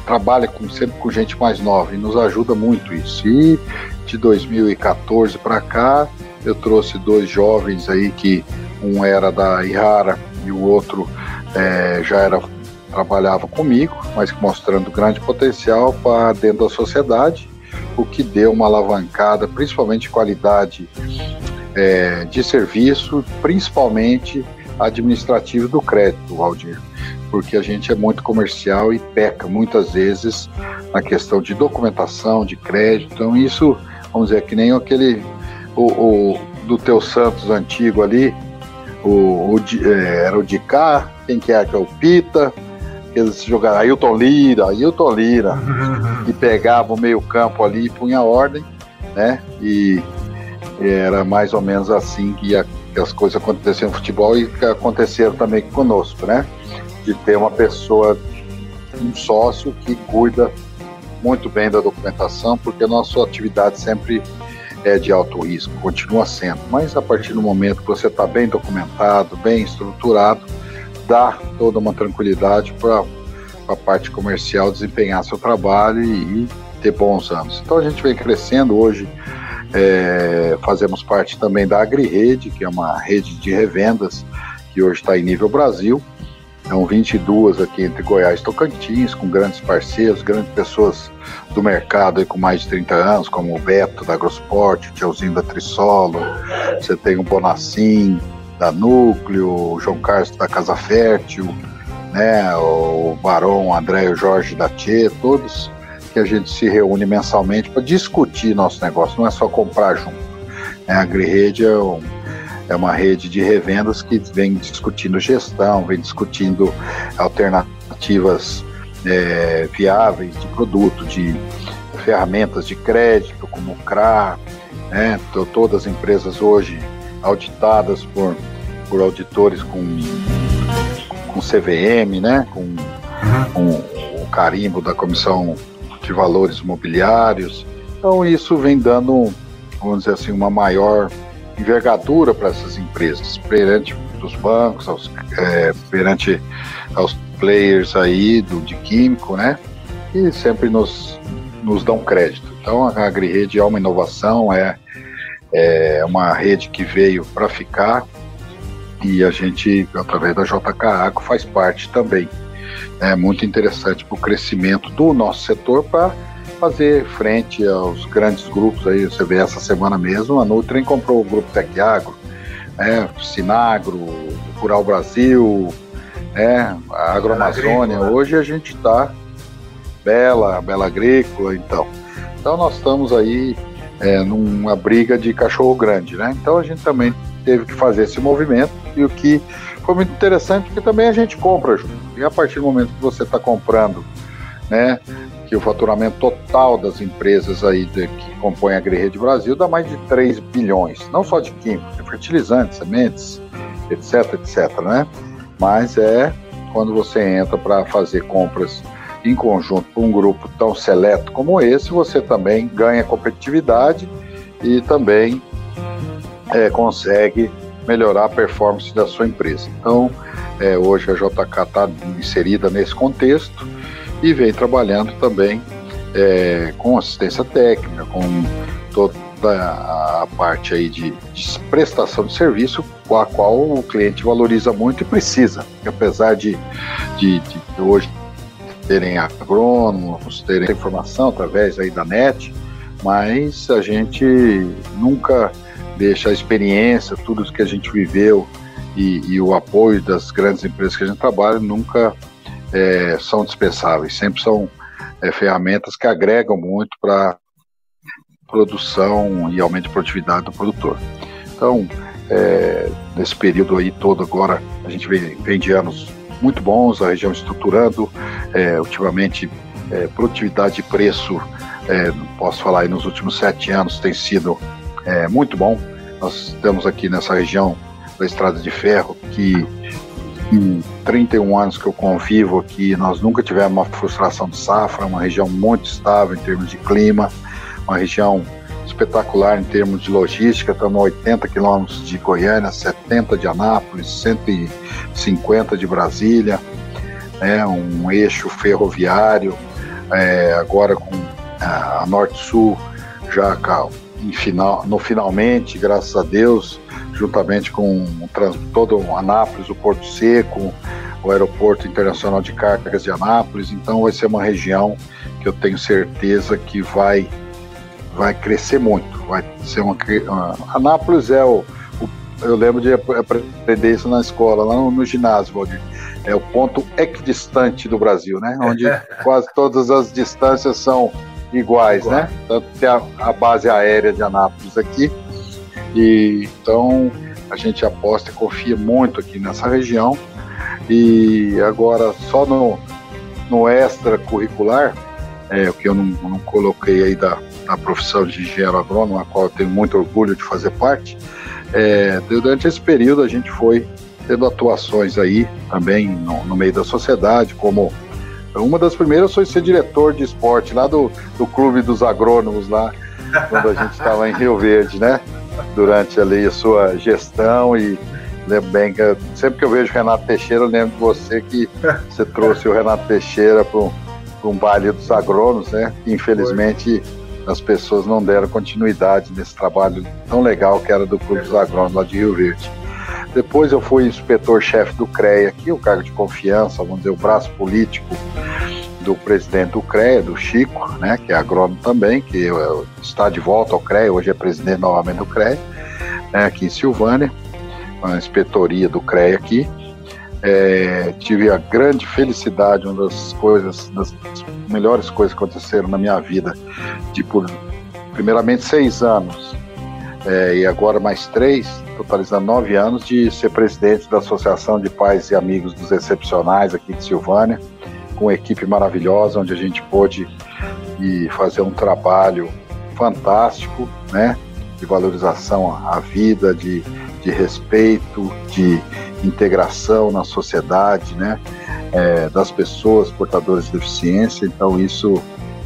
trabalha sempre com gente mais nova, e nos ajuda muito isso. E de 2014 para cá, eu trouxe 2 jovens aí, que um era da Ihara e o outro trabalhava comigo, mas mostrando grande potencial para dentro da sociedade, o que deu uma alavancada, principalmente de qualidade de serviço, principalmente administrativo do crédito, Valdir, porque a gente é muito comercial e peca muitas vezes na questão de documentação, de crédito. Então isso, vamos dizer, que nem aquele do teu Santos antigo ali, era o Dicá, quem que é o Pita, eles jogaram Ailton Lira, que pegava o meio campo ali e punha ordem, né? E era mais ou menos assim que as coisas aconteciam no futebol, e que aconteceram também conosco, né? De ter uma pessoa, um sócio que cuida muito bem da documentação, porque a nossa atividade sempre é de alto risco, continua sendo, mas a partir do momento que você está bem documentado, bem estruturado, dá toda uma tranquilidade para a parte comercial desempenhar seu trabalho e ter bons anos. Então a gente vem crescendo. Hoje fazemos parte também da AgriRede, que é uma rede de revendas que hoje está em nível Brasil. São 22 aqui entre Goiás e Tocantins, com grandes parceiros, grandes pessoas do mercado aí com mais de 30 anos, como o Beto da Agrosport, o Tiozinho da Trissolo, você tem o Bonacim da Núcleo, o João Carlos da Casa Fértil, né, o Barão, o André e o Jorge da Tchê, todos que a gente se reúne mensalmente para discutir nosso negócio, não é só comprar junto. A AgriRede é uma rede de revendas que vem discutindo gestão, vem discutindo alternativas viáveis de produto, de ferramentas de crédito, como o CRA, né? Todas as empresas hoje auditadas por auditores com CVM, né? com o carimbo da Comissão de Valores Imobiliários. Então isso vem dando, vamos dizer assim, uma maior envergadura para essas empresas, perante os bancos, perante aos players aí de químico, né? E sempre nos dão crédito. Então a AgriRede é uma inovação, é uma rede que veio para ficar, e a gente, através da JK Agro, faz parte também. É muito interessante para o crescimento do nosso setor, para fazer frente aos grandes grupos aí. Você vê, essa semana mesmo a Nutrien comprou o grupo Tec Agro, Sinagro, Rural Brasil, a Agroamazônia. Hoje a gente está Bela Agrícola, então nós estamos aí numa briga de cachorro grande, né? Então a gente também teve que fazer esse movimento, e o que foi muito interessante, porque também a gente compra junto, e a partir do momento que você está comprando, né, que o faturamento total das empresas aí que compõem a AgriRede Brasil dá mais de 3 bilhões, não só de químico, de fertilizantes, sementes, etc, né? Mas quando você entra para fazer compras em conjunto com um grupo tão seleto como esse, você também ganha competitividade e também consegue melhorar a performance da sua empresa. Então, hoje a JK está inserida nesse contexto e vem trabalhando também com assistência técnica, com toda a parte aí de prestação de serviço, com a qual o cliente valoriza muito e precisa, porque apesar de hoje terem agrônomos, terem informação através aí da net, mas a gente nunca deixa a experiência, tudo isso que a gente viveu e o apoio das grandes empresas que a gente trabalha, nunca são dispensáveis, sempre são ferramentas que agregam muito para produção e aumento de produtividade do produtor. Então, nesse período aí todo agora, a gente vem de anos muito bons, a região estruturando, ultimamente produtividade e preço, posso falar aí nos últimos 7 anos tem sido muito bom. Nós temos aqui nessa região da Estrada de Ferro que em 31 anos que eu convivo aqui, nós nunca tivemos uma frustração de safra, uma região muito estável em termos de clima, uma região espetacular em termos de logística. Estamos a 80 quilômetros de Goiânia, 70 de Anápolis, 150 de Brasília, um eixo ferroviário, agora com a Norte-Sul já finalmente, graças a Deus, juntamente com todo o Anápolis, o Porto Seco, o Aeroporto Internacional de Cargas de Anápolis. Então vai ser uma região que eu tenho certeza que vai crescer muito. Vai ser Anápolis eu lembro de aprender isso na escola, lá no ginásio, Valdir. É o ponto equidistante do Brasil, né? Onde quase todas as distâncias são iguais, né? Tanto tem a base aérea de Anápolis aqui. E então a gente aposta e confia muito aqui nessa região. E agora só no extracurricular, o que eu não coloquei aí da profissão de engenheiro agrônomo, a qual eu tenho muito orgulho de fazer parte, durante esse período a gente foi tendo atuações aí também no meio da sociedade, como uma das primeiras foi ser diretor de esporte lá do Clube dos Agrônomos, lá quando a gente estava em Rio Verde, né? Durante ali a sua gestão. E lembro bem que sempre que eu vejo o Renato Teixeira, eu lembro de você, que você trouxe o Renato Teixeira para um baile dos agrônomos, né? Infelizmente as pessoas não deram continuidade nesse trabalho tão legal que era do Clube dos Agrônomos lá de Rio Verde. Depois eu fui inspetor-chefe do CREA aqui, o cargo de confiança, vamos dizer, o braço político do presidente do CREA, do Chico, né, que é agrônomo também, que está de volta ao CREA, hoje é presidente novamente do CREA, né, aqui em Silvânia, a inspetoria do CREA aqui. Tive a grande felicidade, uma das melhores coisas que aconteceram na minha vida, primeiramente 6 anos, e agora mais 3, totalizando 9 anos, de ser presidente da Associação de Pais e Amigos dos Excepcionais aqui de Silvânia, com uma equipe maravilhosa, onde a gente pôde fazer um trabalho fantástico, né, de valorização à vida, de respeito, de integração na sociedade, né, das pessoas portadoras de deficiência. Então isso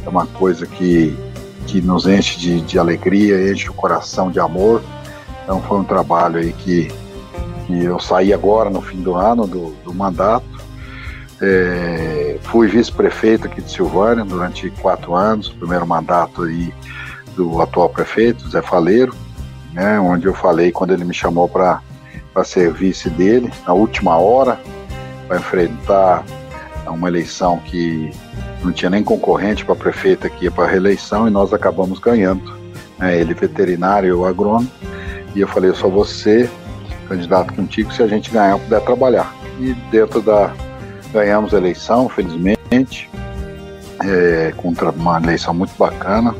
é uma coisa que nos enche de alegria, enche o coração de amor. Então foi um trabalho aí que eu saí agora no fim do ano, do mandato. Fui vice-prefeito aqui de Silvânia durante 4 anos, o primeiro mandato aí do atual prefeito, Zé Faleiro, né, onde eu falei quando ele me chamou para ser vice dele, na última hora, para enfrentar uma eleição que não tinha nem concorrente para prefeito aqui, para reeleição, e nós acabamos ganhando, né, ele veterinário, eu agrônomo, e eu falei, eu só vou ser candidato contigo se a gente ganhar, eu puder trabalhar. E ganhamos a eleição, felizmente, com uma eleição muito bacana.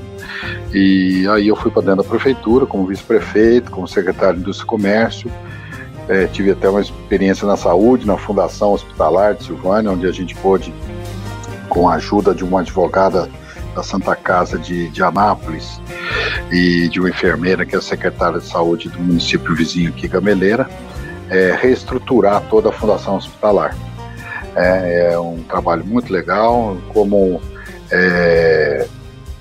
E aí eu fui para dentro da prefeitura como vice-prefeito, como secretário de Indústria e Comércio. Tive até uma experiência na saúde, na Fundação Hospitalar de Silvânia, onde a gente pôde, com a ajuda de uma advogada da Santa Casa de Anápolis e de uma enfermeira que é a secretária de saúde do município vizinho aqui, Gameleira, reestruturar toda a Fundação Hospitalar. É um trabalho muito legal, como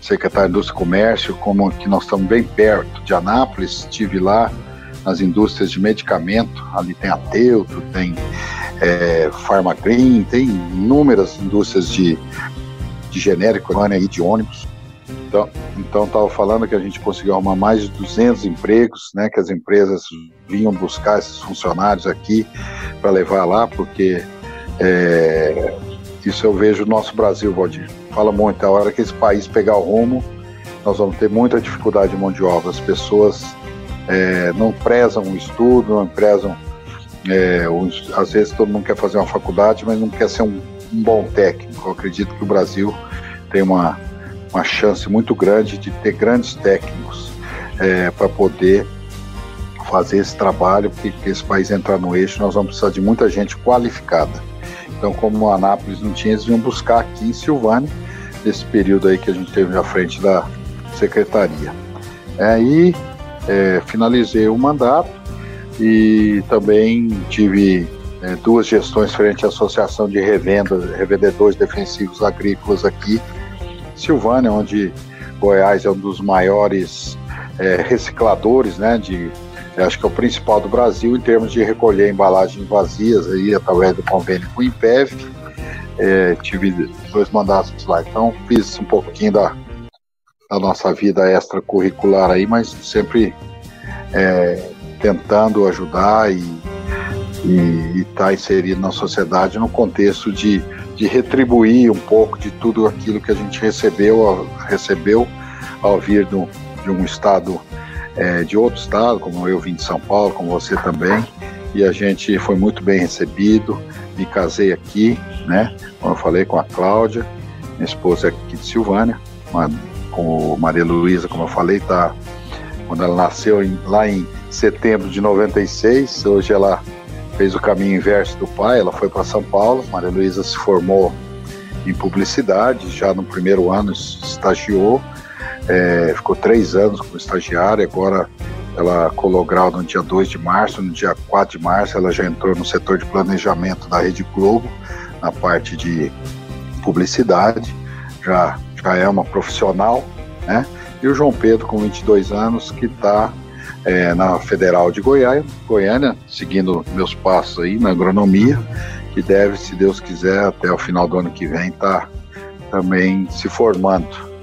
secretário de Indústria e Comércio, como que nós estamos bem perto de Anápolis, estive lá nas indústrias de medicamento, ali tem a Teuto, tem Farmagreen, tem inúmeras indústrias de genérico e de ônibus. Então estava falando que a gente conseguiu arrumar mais de 200 empregos, né, que as empresas vinham buscar esses funcionários aqui para levar lá, porque isso eu vejo no nosso Brasil, Valdir. Fala muito, a hora que esse país pegar o rumo, nós vamos ter muita dificuldade de mão de obra. As pessoas não prezam o estudo, não prezam, às vezes todo mundo quer fazer uma faculdade, mas não quer ser um bom técnico. Eu acredito que o Brasil tem uma chance muito grande de ter grandes técnicos para poder fazer esse trabalho, porque esse país entrar no eixo, nós vamos precisar de muita gente qualificada. Então, como a Anápolis não tinha, eles vinham buscar aqui em Silvânia, nesse período aí que a gente teve à frente da secretaria. Aí finalizei o mandato e também tive 2 gestões frente à Associação de Revendedores Defensivos Agrícolas aqui em Silvânia, onde Goiás é um dos maiores recicladores, né, acho que é o principal do Brasil em termos de recolher embalagens vazias aí, através do convênio com o IMPEV. Tive 2 mandatos lá, então fiz um pouquinho da nossa vida extracurricular aí, mas sempre tentando ajudar e estar inserido na sociedade no contexto de retribuir um pouco de tudo aquilo que a gente recebeu ao vir de um estado, de outro estado, como eu vim de São Paulo, como você também, e a gente foi muito bem recebido. Me casei aqui, né, como eu falei, com a Cláudia, minha esposa é aqui de Silvânia, com Maria Luísa, como eu falei, quando ela nasceu lá em setembro de 96, hoje ela fez o caminho inverso do pai, ela foi para São Paulo. Maria Luísa se formou em publicidade, já no primeiro ano estagiou, ficou 3 anos como estagiária, agora ela colou grau no dia 2 de março, no dia 4 de março ela já entrou no setor de planejamento da Rede Globo, na parte de publicidade, já é uma profissional, né? E o João Pedro, com 22 anos, que está na Federal de Goiânia, seguindo meus passos aí na agronomia, que deve, se Deus quiser, até o final do ano que vem, estar também se formando.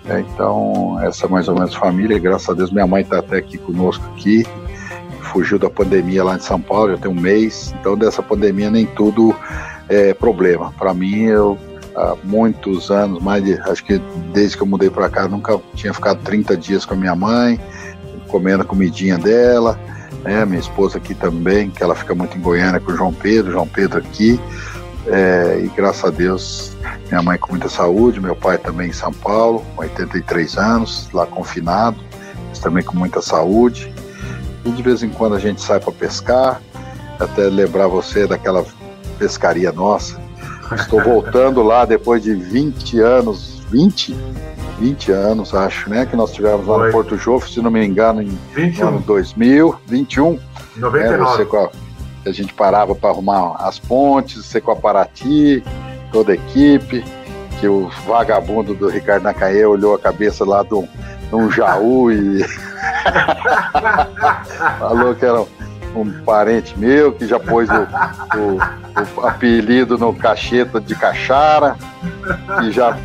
Então, essa é mais ou menos família, e graças a Deus minha mãe está até aqui conosco aqui, fugiu da pandemia lá em São Paulo, já tem 1 mês, então dessa pandemia nem tudo é problema. Para mim, há muitos anos, acho que desde que eu mudei para cá, nunca tinha ficado 30 dias com a minha mãe, comendo a comidinha dela, né? Minha esposa aqui também, que ela fica muito em Goiânia com o João Pedro aqui, e graças a Deus, minha mãe com muita saúde, meu pai também em São Paulo, com 83 anos, lá confinado, mas também com muita saúde, e de vez em quando a gente sai para pescar, até lembrar você daquela pescaria nossa. Estou voltando lá depois de 20 anos, acho, né, que nós tivemos lá no Porto Jofre, se não me engano, no ano 2021. 99. A gente parava para arrumar as pontes, você com a Paraty, toda a equipe, que o vagabundo do Ricardo Nacaê olhou a cabeça lá de um Jaú e falou que era um parente meu, que já pôs o apelido no cacheta de Caixara, que já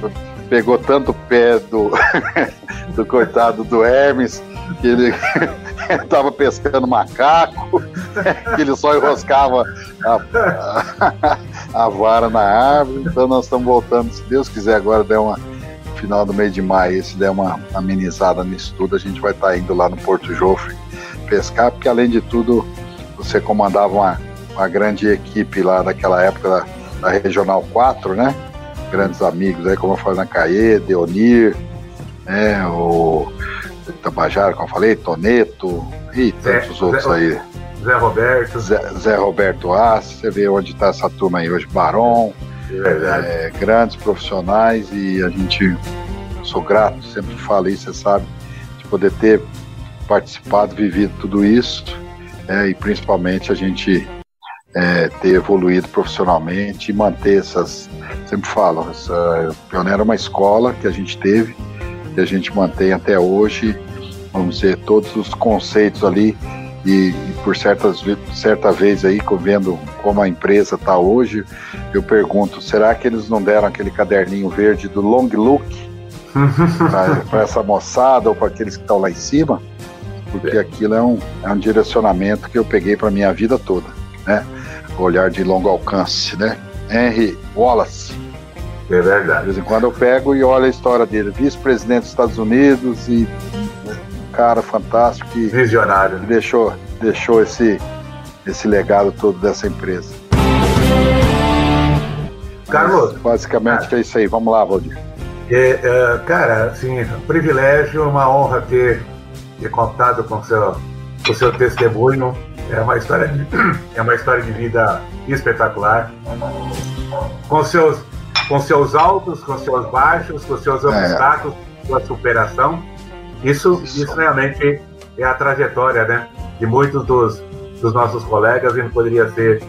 pegou tanto o pé do coitado do Hermes, que ele estava pescando macaco, que ele só enroscava a vara na árvore. Então nós estamos voltando, se Deus quiser, agora final do mês de maio, se der uma amenizada nisso tudo, a gente vai estar indo lá no Porto Jofre pescar, porque além de tudo você comandava uma grande equipe lá daquela época da Regional 4, né? Grandes amigos aí, como eu falei, Nacaê, Deonir, né? O Tabajara, como eu falei, Toneto e tantos outros aí. Zé Roberto Assi, você vê onde está essa turma aí hoje, Barão, grandes profissionais, e a gente, sou grato, sempre falo isso, você sabe, de poder ter participado, vivido tudo isso, e principalmente a gente ter evoluído profissionalmente e manter sempre falo, Pioneiro é uma escola que a gente teve, que a gente mantém até hoje, vamos dizer, todos os conceitos ali, e por certa vez aí, vendo como a empresa está hoje, eu pergunto, será que eles não deram aquele caderninho verde do Long Look para essa moçada ou para aqueles que estão lá em cima? Porque aquilo é um direcionamento que eu peguei para minha vida toda, né? O olhar de longo alcance, né? Henry Wallace. É verdade. De vez em quando eu pego e olho a história dele, vice-presidente dos Estados Unidos, e cara fantástico que visionário, que deixou esse legado todo dessa empresa. Carlos, basicamente é isso aí. Vamos lá, Valdir. Cara, assim, um privilégio, uma honra ter contado com o seu testemunho. É uma história de vida espetacular, com seus altos, com seus baixos, com seus obstáculos, sua superação. Isso realmente é a trajetória, né, de muitos dos nossos colegas, e não poderia ser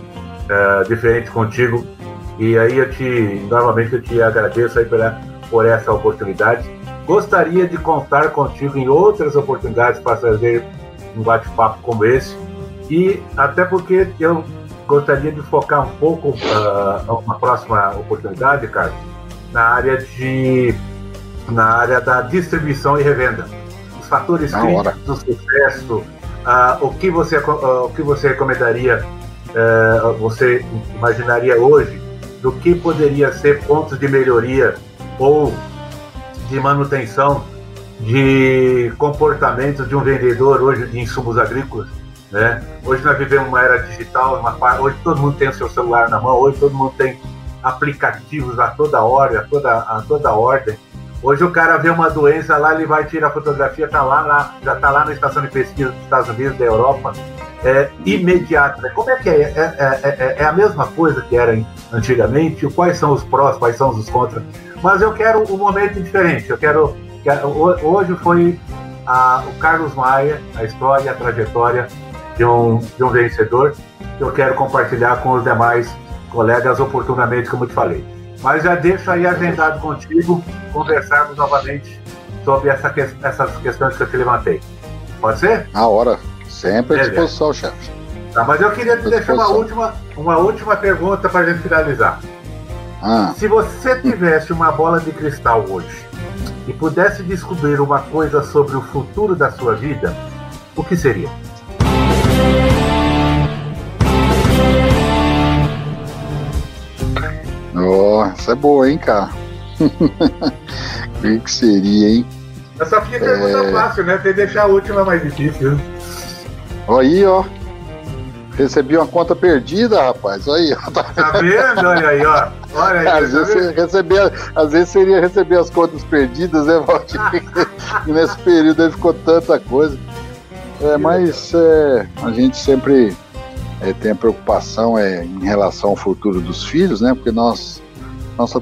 diferente contigo. E aí novamente eu te agradeço aí por essa oportunidade. Gostaria de contar contigo em outras oportunidades para fazer um bate-papo como esse, e até porque eu gostaria de focar um pouco uma próxima oportunidade, Carlos, na área da distribuição e revenda, os fatores críticos do sucesso, o que você recomendaria, você imaginaria hoje do que poderia ser pontos de melhoria ou de manutenção de comportamento de um vendedor hoje de insumos agrícolas, né? Hoje nós vivemos uma era digital, hoje todo mundo tem o seu celular na mão, hoje todo mundo tem aplicativos a toda hora, a toda ordem. Hoje o cara vê uma doença lá, ele vai tirar a fotografia, já está lá na estação de pesquisa dos Estados Unidos, da Europa, imediato. Né? Como é que é a mesma coisa que era antigamente? Quais são os prós, quais são os contras? Mas eu quero um momento diferente. Hoje foi o Carlos Maia, a história, a trajetória de um vencedor, que eu quero compartilhar com os demais colegas oportunamente, como eu te falei. Mas já deixo aí agendado contigo conversarmos novamente sobre essas questões que eu te levantei. Pode ser? Na hora. Sempre à disposição, chefe. Tá, mas eu queria te deixar uma última pergunta para a gente finalizar. Se você tivesse uma bola de cristal hoje e pudesse descobrir uma coisa sobre o futuro da sua vida, o que seria? Nossa, é boa, hein, cara? O que seria, hein? Eu só fiz pergunta fácil, né? Tem que deixar a última mais difícil. Aí, ó. Recebi uma conta perdida, rapaz. Aí, ó. Tá vendo? Olha aí, ó. Olha aí. Às vezes seria receber as contas perdidas, né, Valdir? E nesse período aí ficou tanta coisa. Mas a gente sempre tem a preocupação em relação ao futuro dos filhos, né? Porque nossa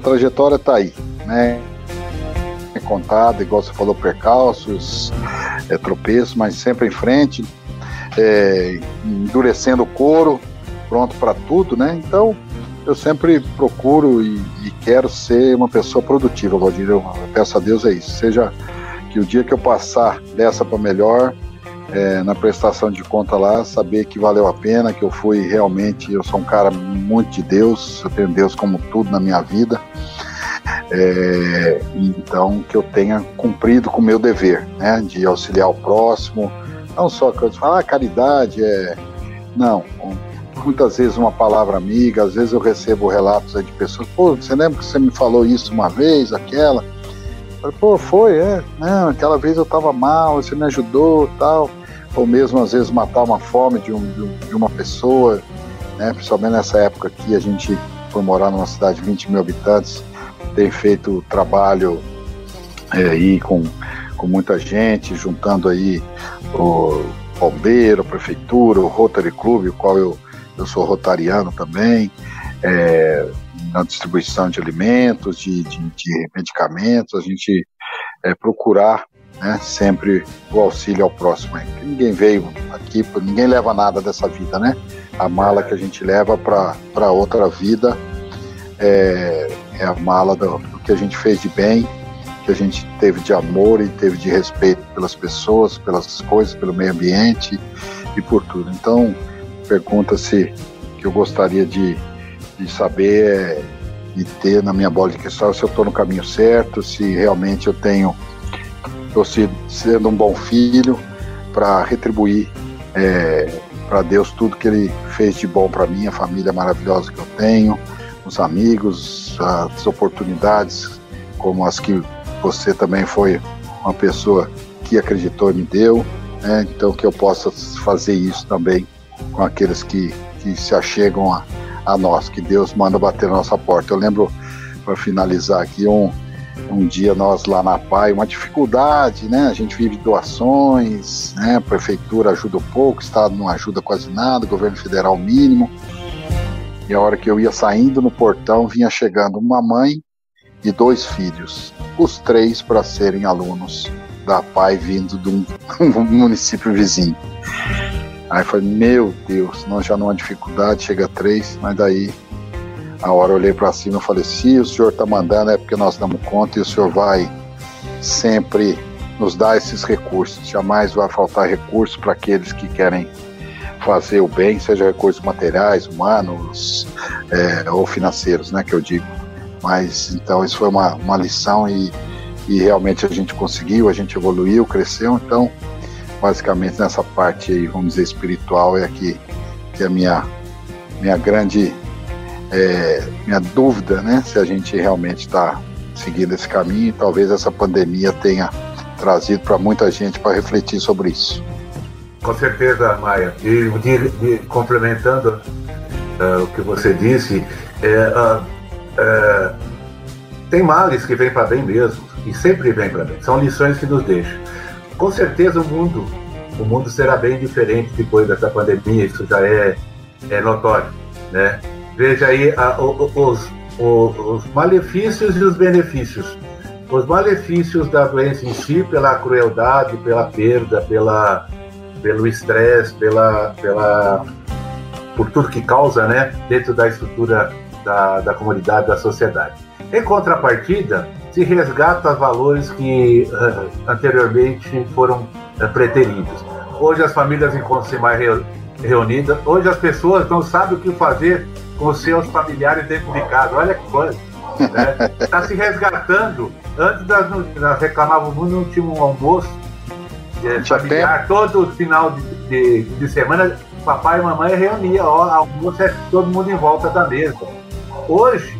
trajetória tá aí, né? É contada, igual você falou, percalços, tropeços, mas sempre em frente. Endurecendo o couro, pronto para tudo, né? Então eu sempre procuro e quero ser uma pessoa produtiva, Valdir. Eu peço a Deus isso, seja que o dia que eu passar dessa para melhor, na prestação de conta lá, saber que valeu a pena, que eu sou um cara muito de Deus, eu tenho Deus como tudo na minha vida, então que eu tenha cumprido com o meu dever, né? De auxiliar o próximo. Não só que eu falo, caridade Não, muitas vezes uma palavra amiga, às vezes eu recebo relatos aí de pessoas, você lembra que você me falou isso uma vez, aquela? Eu falo, foi, não, aquela vez eu estava mal, você me ajudou, tal. Ou mesmo às vezes matar uma fome de uma pessoa, né? Principalmente nessa época aqui, a gente, por morar numa cidade de 20 mil habitantes, tem feito trabalho aí com muita gente, juntando aí o bombeiro, a prefeitura, o Rotary Club, o qual eu sou rotariano também, na distribuição de alimentos, de medicamentos, a gente procurar, né, sempre o auxílio ao próximo. Ninguém veio aqui, ninguém leva nada dessa vida, né? A mala que a gente leva para outra vida é a mala do que a gente fez de bem, que a gente teve de amor e teve de respeito pelas pessoas, pelas coisas, pelo meio ambiente e por tudo. Então, pergunta-se que eu gostaria de saber e ter na minha bola de cristal se eu estou no caminho certo, se realmente eu estou sendo um bom filho para retribuir para Deus tudo que Ele fez de bom para mim, a família maravilhosa que eu tenho, os amigos, as oportunidades como as que você também foi uma pessoa que acreditou e me deu, né? Então que eu possa fazer isso também com aqueles que se achegam a nós, que Deus manda bater na nossa porta. Eu lembro, para finalizar aqui, um dia nós lá na PAI, uma dificuldade, né? A gente vive doações, né? A prefeitura ajuda um pouco, o Estado não ajuda quase nada, o governo federal mínimo. E a hora que eu ia saindo no portão, vinha chegando uma mãe e 2 filhos, os 3 para serem alunos da PAI vindo de um município vizinho. Aí eu falei, meu Deus, nós já numa dificuldade, chega 3, mas daí a hora eu olhei para cima e falei, se o senhor está mandando é porque nós damos conta e o senhor vai sempre nos dar esses recursos, jamais vai faltar recursos para aqueles que querem fazer o bem, seja recursos materiais, humanos ou financeiros, né, que eu digo. Mas então isso foi uma lição e realmente a gente conseguiu, a gente evoluiu, cresceu. Então basicamente nessa parte aí, vamos dizer, espiritual, é aqui que a minha grande minha dúvida, né, se a gente realmente está seguindo esse caminho. E talvez essa pandemia tenha trazido para muita gente para refletir sobre isso. Com certeza, Maia. E complementando o que você disse, tem males que vêm para bem mesmo, e sempre vêm para bem. São lições que nos deixam. Com certeza o mundo será bem diferente depois dessa pandemia, isso já é notório, né? Veja aí os malefícios e os benefícios. Os malefícios da doença em si, pela crueldade, pela perda, pelo estresse, por tudo que causa, né, dentro da estrutura da comunidade, da sociedade. Em contrapartida, se resgata valores que anteriormente foram preteridos. Hoje as famílias encontram-se mais reunidas, hoje as pessoas não sabem o que fazer com os seus familiares dentro de casa. Olha que coisa, né? Está se resgatando. Antes nós reclamávamos, não tinha um almoço familiar, todo final de semana, papai e mamãe reunia, almoço é todo mundo em volta da mesa. Hoje,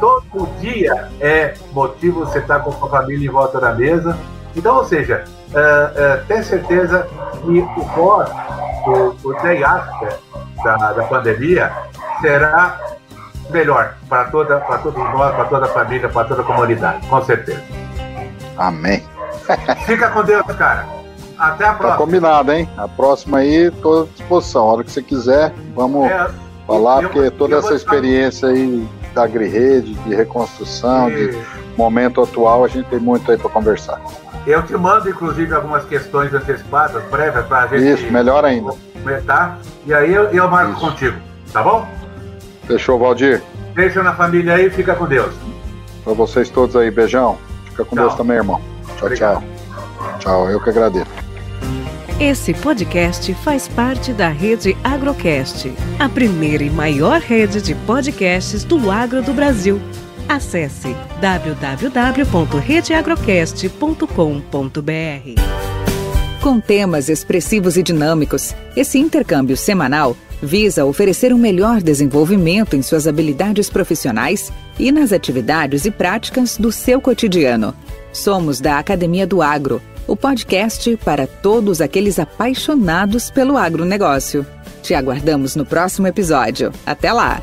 todo dia é motivo você estar com a sua família em volta da mesa. Então, ou seja, tem certeza que o day after da pandemia será melhor para todos nós, para toda a família, para toda a comunidade, com certeza. Amém. Fica com Deus, cara. Até a próxima. Tá combinado, hein? A próxima aí, estou à disposição. A hora que você quiser, vamos falar, porque toda essa experiência aí da AgriRede, de reconstrução, de momento atual, a gente tem muito aí para conversar. Eu te mando, inclusive, algumas questões antecipadas, prévias, para a gente... Isso, melhor ainda. Comentar, e aí eu marco contigo, tá bom? Fechou, Valdir. Deixa na família aí e fica com Deus. Para vocês todos aí, beijão. Fica com Deus também, irmão. Tchau, obrigado. Tchau. Tchau, eu que agradeço. Esse podcast faz parte da Rede Agrocast, a primeira e maior rede de podcasts do agro do Brasil. Acesse www.redeagrocast.com.br. Com temas expressivos e dinâmicos, esse intercâmbio semanal visa oferecer um melhor desenvolvimento em suas habilidades profissionais e nas atividades e práticas do seu cotidiano. Somos da Academia do Agro, o podcast para todos aqueles apaixonados pelo agronegócio. Te aguardamos no próximo episódio. Até lá!